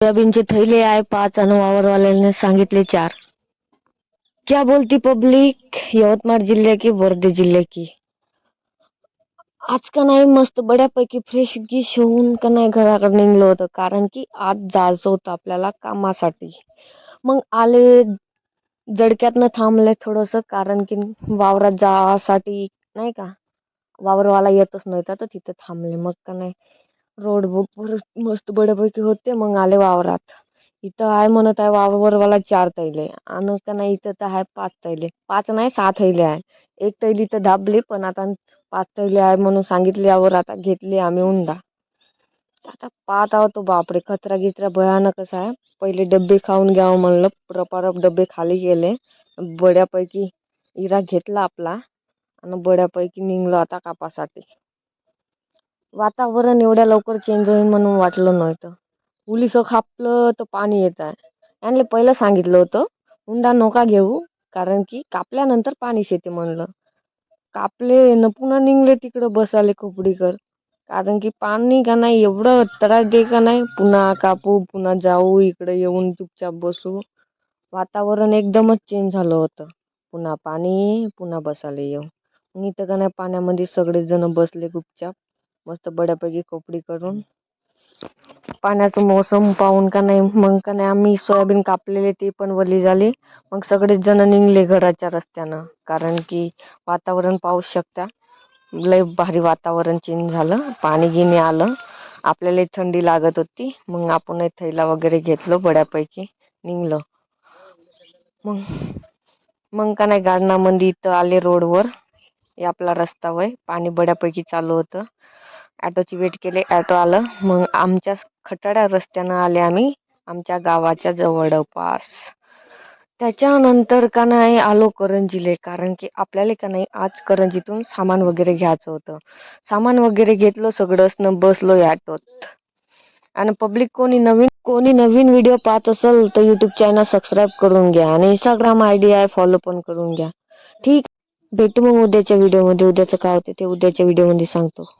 सोयाबीनचे थैले आहे 5 आणि वावरवाल्याने सांगितले 4. क्या बोलती पब्लिक, यवतमाळ जिल्हा की वर्धे जिल्हा की. आज का नाही मस्त बऱ्यापैकी फ्रेश गिश होऊन का नाही घराकडे निघलो होतं, कारण की आज जायचं होतं आपल्याला कामासाठी. मग आले, जडक्यातनं थांबले थोडस, कारण की वावरात जासाठी नाही का, वावरवाला येतच नव्हता तर तिथे थांबले. मग का नाही रोड बुक मस्त बऱ्यापैकी होते. मग आले वावरात. इथं आहे म्हणत आहे वावरवाला 4 तैले, आणि का नाही इथं तर आहे 5 तैले, 5 नाही 6 थैले आहे. एक तैली तर दाबली, पण आता 5 तैले आहे म्हणून सांगितले. यावर आता घेतली आम्ही उंडा. आता पाहत आहोत तो बापरे, कचरा गिचरा भयानकच आहे. पहिले डब्बे खाऊन घ्यावं म्हणलं, रपारप डब्बे खाली गेले. बऱ्यापैकी इरा घेतला आपला आणि बऱ्यापैकी निघलो आता कापासाठी. वातावरण एवढ्या लवकर चेंज होईल म्हणून वाटलं नव्हतं. उलीस खापलं तर पाणी येत आहे. यांनी पहिलं सांगितलं होतं हुंडा नका घेऊ, कारण की कापल्यानंतर पाणी येते म्हणलं. कापले न पुन्हा निघले तिकडं बसाले खोपडीकर, कारण की पाणी का नाही एवढं त्रास दे का नाही. पुन्हा कापू पुन्हा जाऊ, इकडे येऊन चुपचाप बसू. वातावरण एकदमच चेंज झालं होतं. पुन्हा पाणी पुन्हा बसायला येऊ. मग इथं का नाही पाण्यामध्ये सगळे जण बसले गुपचाप, मस्त बऱ्यापैकी खोपडी करून. पाण्याचं मोसम पाहून का नाही मग का नाही आम्ही सोयाबीन कापलेले ते पण वली झाले. मग सगळेच जण निघले घराच्या रस्त्यानं, कारण की वातावरण पाहू शकता, लय भारी वातावरण चेंज झालं. पाणी गिनी आलं, आपल्याला थंडी लागत होती. मग आपण थैला वगैरे घेतलो, बऱ्यापैकी निघलो. मग का नाही गार्डनामध्ये इथं आले रोडवर, हे आपला रस्ता वय. पाणी बऱ्यापैकी चालू होतं. ॲटोची वेट केले, ॲटो आलं. मग आमच्या खटाड्या रस्त्यानं आले आम्ही आमच्या गावाच्या जवळपास. त्याच्यानंतर का नाही आलो करंजीले, कारण की आपल्याला का नाही आज करंजीतून सामान वगैरे घ्यायचं होतं. सामान वगैरे घेतलं सगळंच न बसलो ॲटोत. आणि पब्लिक कोणी नवीन व्हिडिओ पाहत असेल तर युट्यूब चॅनल सबस्क्राईब करून घ्या, आणि इंस्टाग्राम आयडी आहे फॉलो पण करून घ्या. ठीक, भेटू मग उद्याच्या व्हिडिओमध्ये. उद्याचं काय होते ते उद्याच्या व्हिडिओमध्ये सांगतो.